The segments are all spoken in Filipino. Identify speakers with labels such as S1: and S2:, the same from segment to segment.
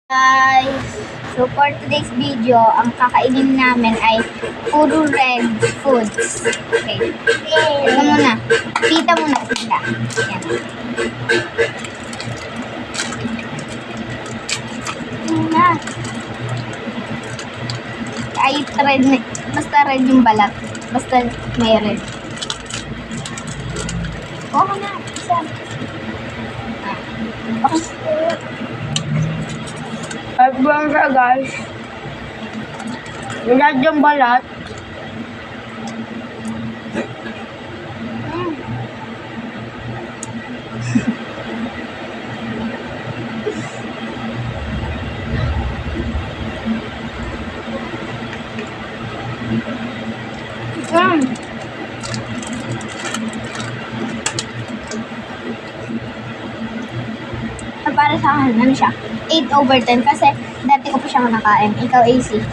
S1: Guys, so for today's video, ang kakainin namin ay puro red foods. Okay. Ito muna. Pita muna, pita. Yan. Muna. Kahit red, basta red yung balat. Basta may red. Oo na. Isa. Okay.
S2: Pagbuang siya guys. Lahat yung balat.
S1: Para sa akin, ano siya? 8/10 kasi dati ko pa siya nakain. Ikaw, AC.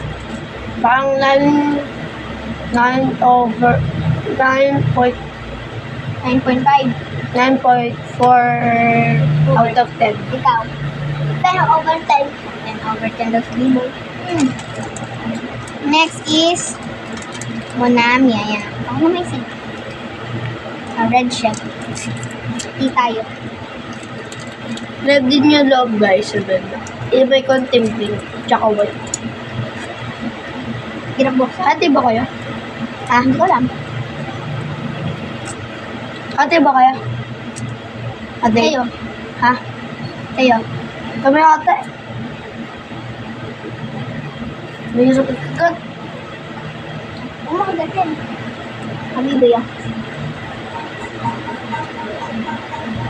S2: Parang 9/9.4 out of 10.
S1: Ikaw. Pero over 10. 10/10 daw sa libo. Next is Monami. Ayan. Ako na may seed. Red chef. Tea tayo.
S2: Red din yung loob guys. Red. Iba yung konting pink. Tsaka white.
S1: Ginabuksan.
S2: Ate ba kayo?
S1: Hindi ko alam.
S2: Ate ba kayo? Ate?
S1: Kayo.
S2: Ha?
S1: Kayo.
S2: Kami ate. May sakit kagat.
S1: Umakagat yan. Kami ba yan?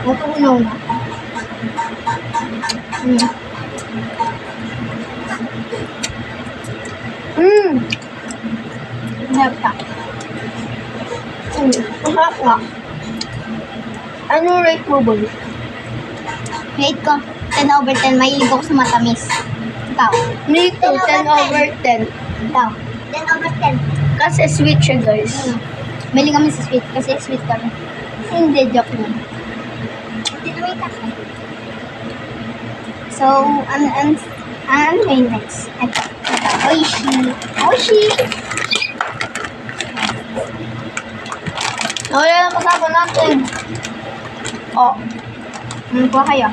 S1: Natunaw na. Sarap ka.
S2: Masarap nga. Anong rate mo ba?
S1: Rate ko, 10/10. Mahilig ako sa matamis. Ikaw.
S2: Me too, 10/10.
S1: Ikaw. 10/10.
S2: Kasi sweet siya guys.
S1: Mali kami sa sweet kasi sweet kami. Hindi, joke lang. So, ano may next? Ito. Oishi.
S2: Wala na kasama natin. Oh,
S1: Ano po kayo?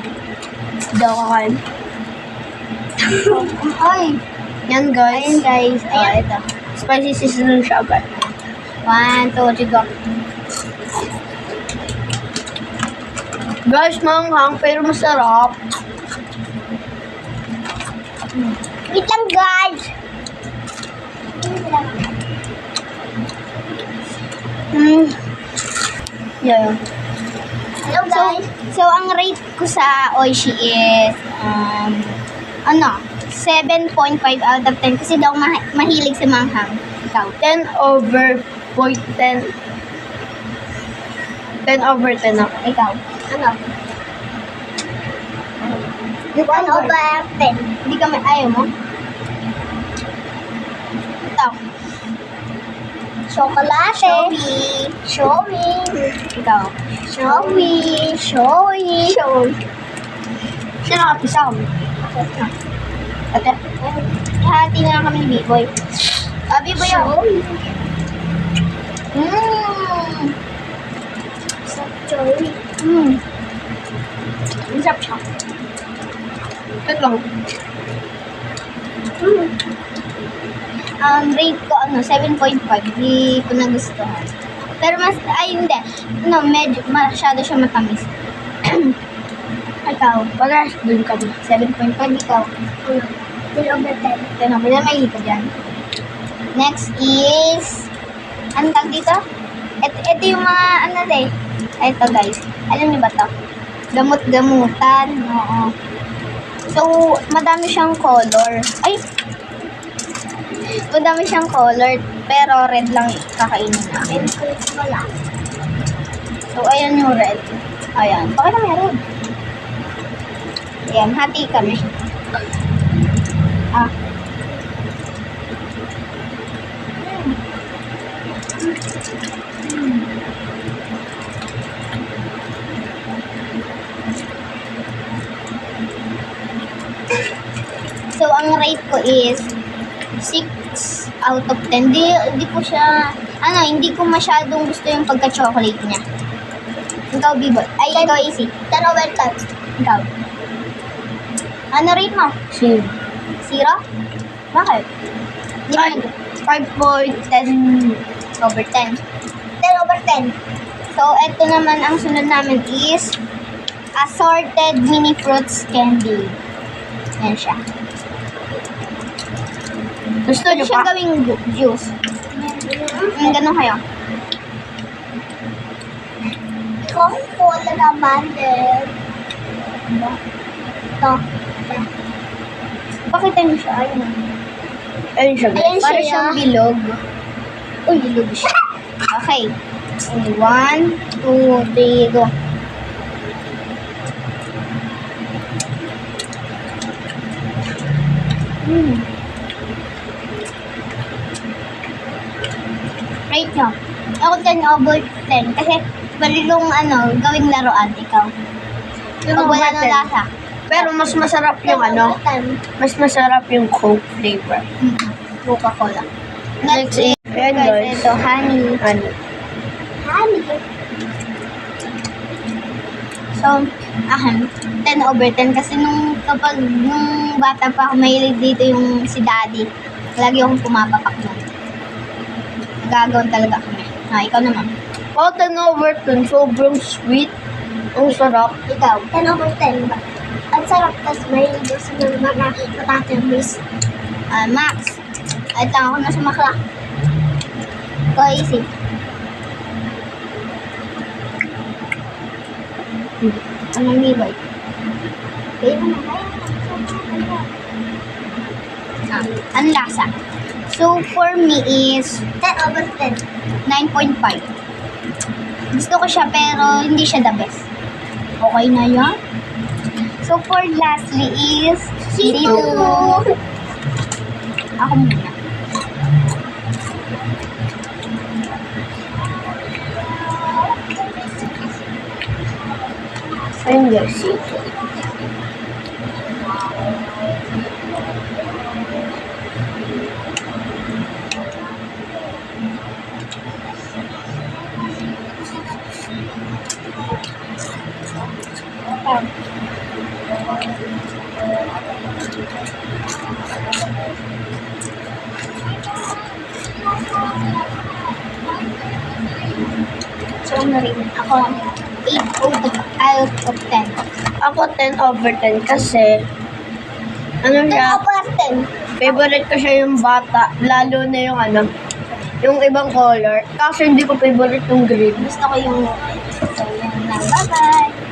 S2: hindi ako kakain.
S1: Ay!
S2: Yan guys.
S1: Ayun guys. Ayan.
S2: Ito. Spicy seasoning siya guys.
S1: 1, 2, 3, go.
S2: Guys, manghang pero masarap.
S1: Wait lang guys!
S2: Yeah.
S1: Hello guys! So, ang rate ko sa Oishi is, 7.5 out of 10 kasi daw mahilig sa manghang. Ikaw.
S2: 10/10. 10/10 ako.
S1: Ikaw. Ano? 1/10. Hindi ka ayaw mo? Ito. Chocolate. Showy. Ikaw. Showy.
S2: Siya nakapisa kami.
S1: Ate. Hati na lang kami ni B-Boy. B-Boy ako. Showy. Masarap siya.
S2: Ito lang.
S1: Rate ko 7.5. Hindi ko nagustuhan. Pero hindi. Medyo masyado siya matamis. Ikaw.
S2: Parehas din kami.
S1: 7.5 ikaw. 10/10. May ito dyan. Next is ano tag dito? Ito yung mga ito guys. Alam niyo ba to? Gamot-gamutan. Oo. So, madami siyang color. Madami siyang color, pero red lang kakainin namin. So, ayan yung red. Ayan. Bakit na may red? Ayan, hati kami. So, ang rate ko is 6 out of 10. Di ko siya, hindi ko masyadong gusto yung pagka-chocolate niya. Ikaw, Biboy. Ay, ikaw, Easy. 10 over 10. Ikaw. Ano rate mo?
S2: 0.
S1: 0? Bakit? Di ba
S2: Ay, 5.10
S1: over 10. 10 over 10. So, eto naman ang sunod namin is assorted mini fruits candy. Yan siya.
S2: Gusto
S1: Pwede
S2: niyo
S1: siya
S2: pa?
S1: gawing juice. Ganun kayo. Coca-Cola naman din. Ito. Pakita niyo siya. Ayun.
S2: Ayun siya.
S1: Ayan
S2: Para
S1: siya.
S2: siyang bilog.
S1: Uy, bilog siya. Okay. 1, 2, 3, go. Rate nyo. Ako 10 over 10. Kasi balilong gawing laruan, ikaw. Pag wala ng lasa.
S2: Pero mas masarap yung mas masarap yung Coke flavor.
S1: Coca-Cola.
S2: Next is, ayan guys.
S1: Ito, honey.
S2: Ano?
S1: Honey. So, 10 over 10 kasi nung bata pa ako, mahilig dito yung si daddy. Lagi akong pumapapak nun. Gagawin talaga kami. Ikaw naman.
S2: Oh, 10 over 10. Sobrang sweet. Ang sarap.
S1: Ikaw. 10 over 10 ba? Ang sarap, tapos mahilig sa mga matatamis. Max. Ay, lang ako na sumakla. Ikaw, Easy. Anong Biboy? Ang lasa. So, for me is 10 over 10. 9.5. Gusto ko siya pero hindi siya the best. Okay na yan. So, for lastly is C2. Ako muna.
S2: Ayun guys. Ito.
S1: So, ano rin? Ako, 8 out of 10.
S2: Ako 10 over 10 kasi ano
S1: 10
S2: siya,
S1: over 10.
S2: favorite ko siya yung bata, lalo na yung yung ibang color. Kasi hindi ko favorite yung green.
S1: Gusto ko yung... So, yan na. Bye-bye!